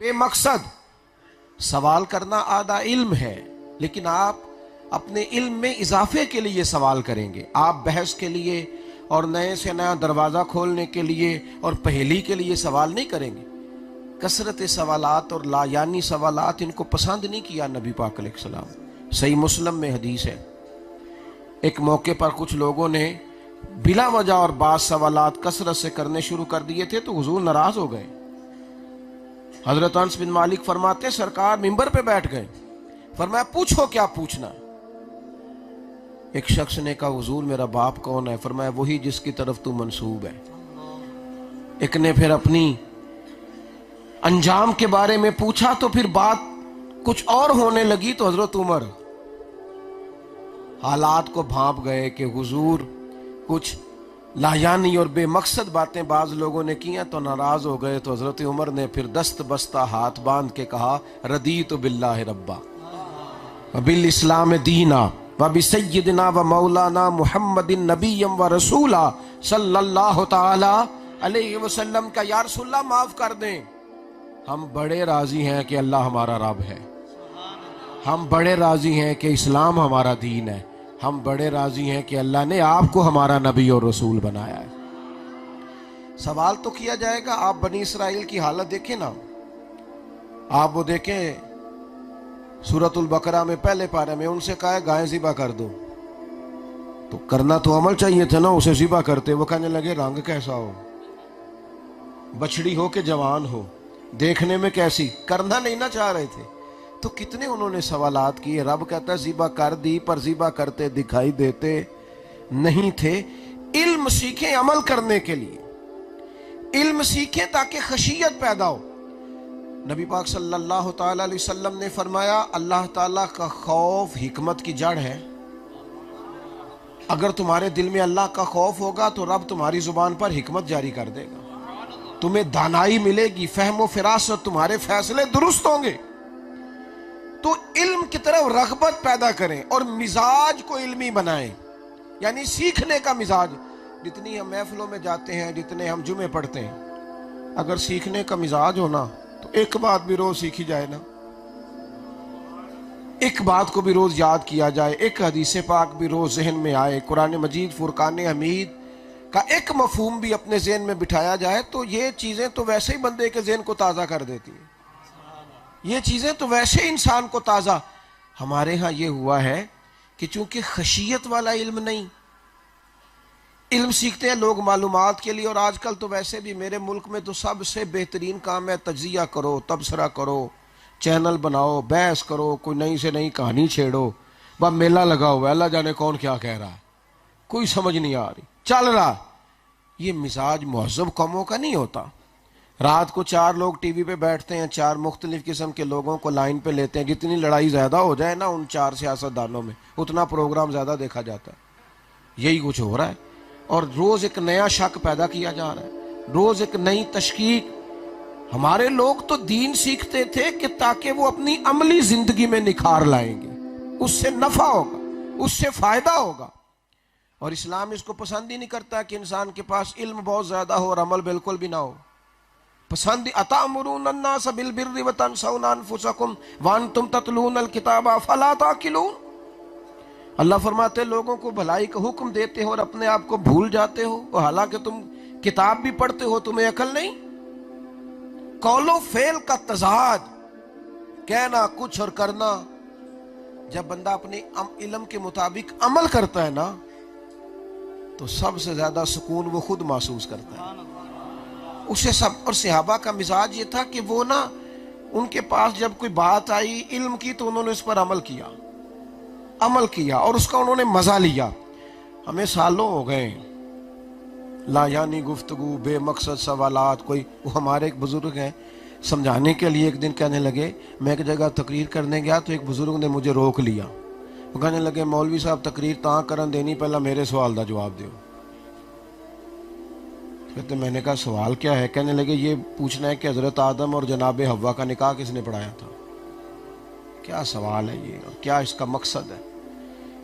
بے مقصد سوال کرنا آدھا علم ہے، لیکن آپ اپنے علم میں اضافے کے لیے سوال کریں گے، آپ بحث کے لیے اور نئے سے نیا دروازہ کھولنے کے لیے اور پہیلی کے لیے سوال نہیں کریں گے۔ کثرت سوالات اور لا یعنی سوالات ان کو پسند نہیں کیا نبی پاک علیہ السلام۔ صحیح مسلم میں حدیث ہے، ایک موقع پر کچھ لوگوں نے بلا وجہ اور بعض سوالات کثرت سے کرنے شروع کر دیے تھے تو حضور ناراض ہو گئے۔ حضرت انس بن مالک فرماتے سرکار منبر پہ بیٹھ گئے، فرمایا پوچھو کیا پوچھنا۔ ایک شخص نے کہا حضور میرا باپ کون ہے؟ فرمایا وہی جس کی طرف تو منسوب ہے۔ ایک نے پھر اپنی انجام کے بارے میں پوچھا تو پھر بات کچھ اور ہونے لگی تو حضرت عمر حالات کو بھانپ گئے کہ حضور کچھ لایانی اور بے مقصد باتیں بعض لوگوں نے کی ہیں تو ناراض ہو گئے، تو حضرت عمر نے پھر دست بستہ ہاتھ باندھ کے کہا رضیت باللہ ربا وبالاسلام دینا وبسیدنا ومولانا محمد نبی و رسولا صلی اللہ تعالی علیہ وسلم کا یا رسول اللہ معاف کر دیں، ہم بڑے راضی ہیں کہ اللہ ہمارا رب ہے، ہم بڑے راضی ہیں کہ اسلام ہمارا دین ہے، ہم بڑے راضی ہیں کہ اللہ نے آپ کو ہمارا نبی اور رسول بنایا ہے۔ سوال تو کیا جائے گا۔ آپ بنی اسرائیل کی حالت دیکھیں نا، آپ وہ دیکھیں سورۃ البقرہ میں پہلے پارے میں ان سے کہا ہے گائے ذبح کر دو، تو کرنا تو عمل چاہیے تھا نا، اسے ذبح کرتے، وہ کہنے لگے رنگ کیسا ہو، بچڑی ہو کہ جوان ہو، دیکھنے میں کیسی، کرنا نہیں نہ چاہ رہے تھے۔ تو کتنے انہوں نے سوالات کیے، رب کہتا ہے ذبح کر دی، پر ذبح کرتے دکھائی دیتے نہیں تھے۔ علم سیکھیں عمل کرنے کے لیے، علم سیکھیں تاکہ خشیت پیدا ہو۔ نبی پاک صلی اللہ تعالی علیہ وسلم نے فرمایا اللہ تعالیٰ کا خوف حکمت کی جڑ ہے۔ اگر تمہارے دل میں اللہ کا خوف ہوگا تو رب تمہاری زبان پر حکمت جاری کر دے گا، تمہیں دانائی ملے گی، فہم و فراست، تمہارے فیصلے درست ہوں گے۔ تو علم کی طرف رغبت پیدا کریں اور مزاج کو علمی بنائیں، یعنی سیکھنے کا مزاج۔ جتنی ہم محفلوں میں جاتے ہیں، جتنے ہم جمعے پڑھتے ہیں، اگر سیکھنے کا مزاج ہونا تو ایک بات بھی روز سیکھی جائے نا، ایک بات کو بھی روز یاد کیا جائے، ایک حدیث پاک بھی روز ذہن میں آئے، قرآن مجید فرقان حمید کا ایک مفہوم بھی اپنے ذہن میں بٹھایا جائے، تو یہ چیزیں تو ویسے ہی بندے کے ذہن کو تازہ کر دیتی ہیں، یہ چیزیں تو ویسے انسان کو تازہ۔ ہمارے ہاں یہ ہوا ہے کہ چونکہ خشیت والا علم نہیں، علم سیکھتے ہیں لوگ معلومات کے لیے، اور آج کل تو ویسے بھی میرے ملک میں تو سب سے بہترین کام ہے تجزیہ کرو، تبصرہ کرو، چینل بناؤ، بحث کرو، کوئی نئی سے نئی کہانی چھیڑو، بس میلہ لگا ہوا ہے، اللہ جانے کون کیا کہہ رہا ہے، کوئی سمجھ نہیں آ رہی، چل رہا۔ یہ مزاج مہذب قوموں کا نہیں ہوتا۔ رات کو 4 لوگ ٹی وی پہ بیٹھتے ہیں، 4 مختلف قسم کے لوگوں کو لائن پہ لیتے ہیں، جتنی لڑائی زیادہ ہو جائے نا ان 4 سیاستدانوں میں اتنا پروگرام زیادہ دیکھا جاتا ہے۔ یہی کچھ ہو رہا ہے، اور روز ایک نیا شک پیدا کیا جا رہا ہے، روز ایک نئی تشکیک۔ ہمارے لوگ تو دین سیکھتے تھے کہ تاکہ وہ اپنی عملی زندگی میں نکھار لائیں گے، اس سے نفع ہوگا، اس سے فائدہ ہوگا، اور اسلام اس کو پسند ہی نہیں کرتا کہ انسان کے پاس علم بہت زیادہ ہو اور عمل بالکل بھی نہ ہو۔ پسند اتامرون الناس بالبر وتنسون انفسکم وانتم تتلون الکتاب افلا تعقلون۔ اللہ فرماتے لوگوں کو بھلائی کا حکم دیتے ہو اور اپنے آپ کو بھول جاتے ہو، اور حالانکہ تم کتاب بھی پڑھتے ہو، تمہیں عقل نہیں۔ قول و فعل کا تضاد، کہنا کچھ اور کرنا، جب بندہ اپنے علم کے مطابق عمل کرتا ہے نا تو سب سے زیادہ سکون وہ خود محسوس کرتا ہے۔ اسے سب، اور صحابہ کا مزاج یہ تھا کہ وہ نا ان کے پاس جب کوئی بات آئی علم کی تو انہوں نے اس پر عمل کیا اور اس کا انہوں نے مزہ لیا۔ ہمیں سالوں ہو گئے لا یعنی گفتگو، بے مقصد سوالات۔ کوئی وہ ہمارے ایک بزرگ ہیں، سمجھانے کے لیے ایک دن کہنے لگے، میں ایک جگہ تقریر کرنے گیا تو ایک بزرگ نے مجھے روک لیا، وہ کہنے لگے مولوی صاحب تقریر تاں کرن دینی، پہلا میرے سوال دا جواب دیو۔ کہتے میں نے کہا سوال کیا ہے؟ کہنے لگے یہ پوچھنا ہے کہ حضرت آدم اور جناب حوا کا نکاح کس نے پڑھایا تھا۔ کیا سوال ہے یہ، اور کیا اس کا مقصد ہے؟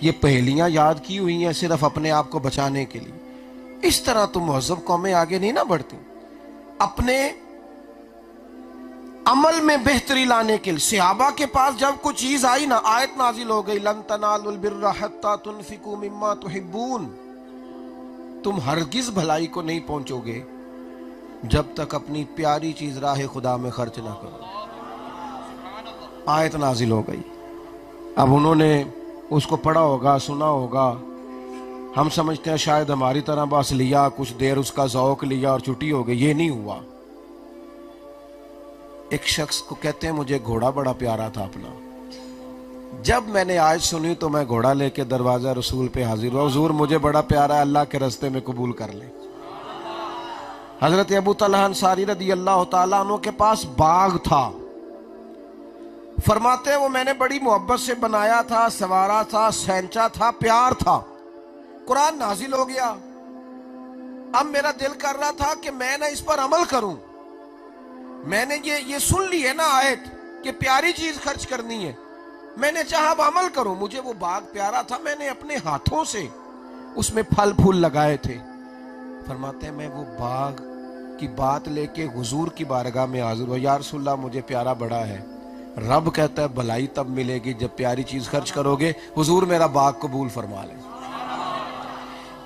یہ پہیلیاں یاد کی ہوئی ہیں صرف اپنے آپ کو بچانے کے لیے۔ اس طرح تو مہذب قومیں آگے نہیں نہ بڑھتی۔ اپنے عمل میں بہتری لانے کے لیے صحابہ کے پاس جب کوئی چیز آئی نا، آیت نازل ہو گئی لن تنالوا البر حتی تنفقوا مما تحبون، تم ہرگز بھلائی کو نہیں پہنچو گے جب تک اپنی پیاری چیز راہ خدا میں خرچ نہ کرو۔ آیت نازل ہو گئی۔ اب انہوں نے اس کو پڑھا ہوگا، سنا ہوگا، ہم سمجھتے ہیں شاید ہماری طرح بس لیا، کچھ دیر اس کا ذوق لیا اور چھٹی ہو گئی۔ یہ نہیں ہوا۔ ایک شخص کو کہتے ہیں مجھے گھوڑا بڑا پیارا تھا اپنا، جب میں نے آیت سنی تو میں گھوڑا لے کے دروازہ رسول پہ حاضر ہوا، حضور مجھے بڑا پیارا ہے، اللہ کے راستے میں قبول کر لیں۔ حضرت ابو طلحہ انصاری رضی اللہ تعالیٰ عنہ کے پاس باغ تھا، فرماتے ہیں وہ میں نے بڑی محبت سے بنایا تھا، سنوارا تھا، سینچا تھا، پیار تھا۔ قرآن نازل ہو گیا، اب میرا دل کر رہا تھا کہ میں نہ اس پر عمل کروں۔ میں نے یہ سن لی ہے نا آیت کہ پیاری چیز خرچ کرنی ہے، میں نے چاہا اب عمل کروں۔ مجھے وہ باغ پیارا تھا، میں نے اپنے ہاتھوں سے اس میں پھل پھول لگائے تھے۔ فرماتے ہیں میں وہ باغ کی بات لے کے حضور کی بارگاہ میں حاضر ہوا، یا رسول اللہ مجھے پیارا بڑا ہے۔ رب کہتا ہے بھلائی تب ملے گی جب پیاری چیز خرچ کرو گے، حضور میرا باغ قبول فرما لیں۔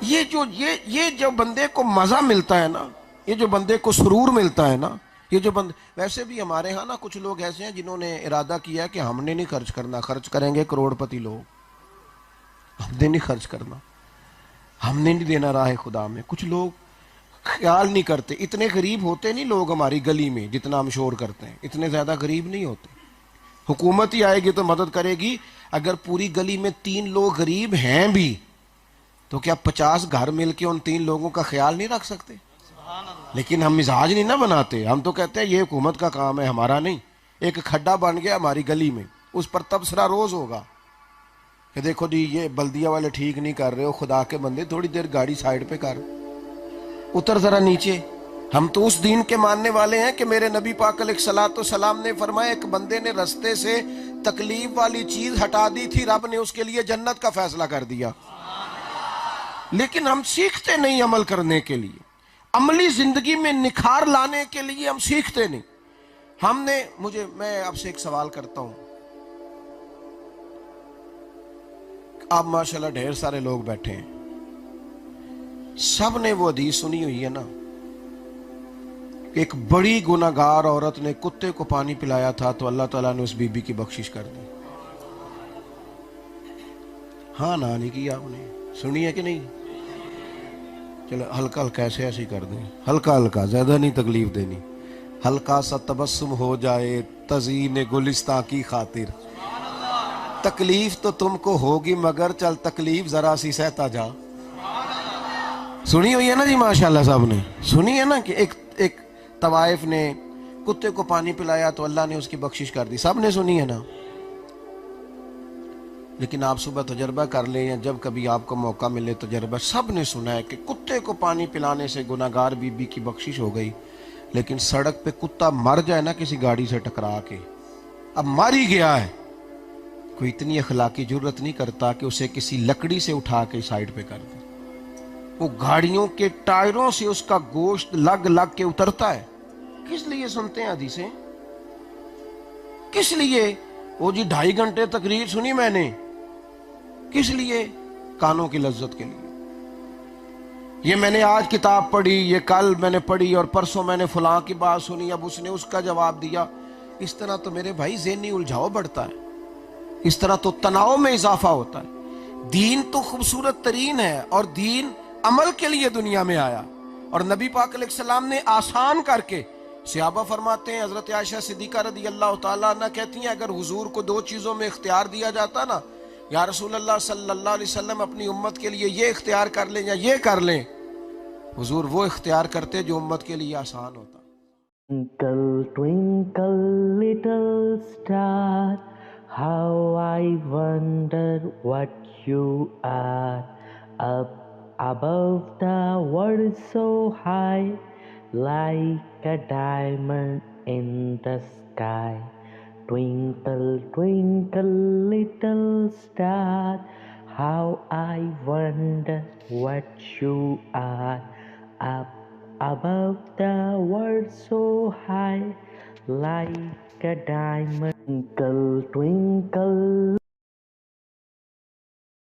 یہ جو بندے کو مزہ ملتا ہے نا، یہ جو بندے کو سرور ملتا ہے نا، یہ جو ویسے بھی ہمارے ہاں نا کچھ لوگ ایسے ہیں جنہوں نے ارادہ کیا کہ ہم نے نہیں خرچ کرنا، خرچ کریں گے کروڑ پتی لوگ، ہم نے نہیں خرچ کرنا، ہم نے نہیں دینا راہ خدا میں۔ کچھ لوگ خیال نہیں کرتے، اتنے غریب ہوتے نہیں لوگ ہماری گلی میں جتنا ہم شور کرتے ہیں، اتنے زیادہ غریب نہیں ہوتے۔ حکومت ہی آئے گی تو مدد کرے گی، اگر پوری گلی میں 3 لوگ غریب ہیں بھی تو کیا 50 گھر مل کے ان 3 لوگوں کا خیال نہیں رکھ سکتے؟ لیکن ہم مزاج نہیں نہ بناتے، ہم تو کہتے ہیں یہ حکومت کا کام ہے، ہمارا نہیں۔ ایک کھڈا بن گیا ہماری گلی میں، اس پر تبصرہ روز ہوگا کہ دیکھو جی یہ بلدیہ والے ٹھیک نہیں کر رہے ہو، خدا کے بندے تھوڑی دیر گاڑی سائیڈ پہ کر، اتر ذرا نیچے۔ ہم تو اس دین کے ماننے والے ہیں کہ میرے نبی پاک علیہ الصلوۃ والسلام نے فرمایا ایک بندے نے رستے سے تکلیف والی چیز ہٹا دی تھی، رب نے اس کے لیے جنت کا فیصلہ کر دیا۔ لیکن ہم سیکھتے نہیں عمل کرنے کے لیے، عملی زندگی میں نکھار لانے کے لیے ہم سیکھتے نہیں۔ میں آپ سے ایک سوال کرتا ہوں، آپ ماشاءاللہ ڈھیر سارے لوگ بیٹھے ہیں، سب نے وہ حدیث سنی ہوئی ہے نا کہ ایک بڑی گناہگار عورت نے کتے کو پانی پلایا تھا تو اللہ تعالیٰ نے اس بی بی کی بخشش کر دی۔ ہاں نا نہیں کی آپ نے سنی ہے کہ نہیں؟ چلو ہلکا ہلکا ایسے کر دیں، ہلکا ہلکا، زیادہ نہیں تکلیف دینی، ہلکا سا تبسم ہو جائے تزئین گلستاں کی خاطر۔ تکلیف تو تم کو ہوگی مگر چل تکلیف ذرا سی سہتا جا۔ سنی ہوئی ہے نا جی ماشاءاللہ، صاحب نے سنی ہے نا کہ ایک طوائف نے کتے کو پانی پلایا تو اللہ نے اس کی بخشش کر دی، سب نے سنی ہے نا؟ لیکن آپ صبح تجربہ کر لیں یا جب کبھی آپ کو موقع ملے تجربہ، سب نے سنا ہے کہ کتے کو پانی پلانے سے گناہگار بی بی کی بخشش ہو گئی، لیکن سڑک پہ کتا مر جائے نا کسی گاڑی سے ٹکرا کے، اب مر ہی گیا ہے، کوئی اتنی اخلاقی جرت نہیں کرتا کہ اسے کسی لکڑی سے اٹھا کے سائیڈ پہ کر دے۔ وہ گاڑیوں کے ٹائروں سے اس کا گوشت لگ کے اترتا ہے۔ کس لیے سنتے ہیں حدیثیں؟ کس لیے؟ وہ جی 2.5 گھنٹے تقریر سنی میں نے، کس لیے؟ کانوں کی لذت کے لیے۔ یہ میں نے آج کتاب پڑھی، یہ کل میں نے پڑھی، اور پرسوں میں نے فلاں کی بات سنی، اب اس نے اس کا جواب دیا۔ اس طرح تو میرے بھائی ذہنی الجھاؤ بڑھتا ہے، اس طرح تو تناؤ میں اضافہ ہوتا ہے۔ دین تو خوبصورت ترین ہے، اور دین عمل کے لیے دنیا میں آیا، اور نبی پاک علیہ السلام نے آسان کر کے۔ صحابہ فرماتے ہیں، حضرت عائشہ صدیقہ رضی اللہ تعالیٰ عنہ کہتی ہیں اگر حضور کو 2 چیزوں میں اختیار دیا جاتا نا، یا رسول اللہ صلی اللہ علیہ وسلم اپنی امت کے لیے یہ اختیار کر لیں یا یہ کر لیں، حضور وہ اختیار کرتے جو امت کے لیے آسان ہوتا۔ Twinkle, twinkle, little star, how I wonder what you are. Up above the world so high, like a diamond in the sky. Twinkle, twinkle, little star, how I wonder what you are. Up above the world so high, like a diamond. Twinkle, twinkle.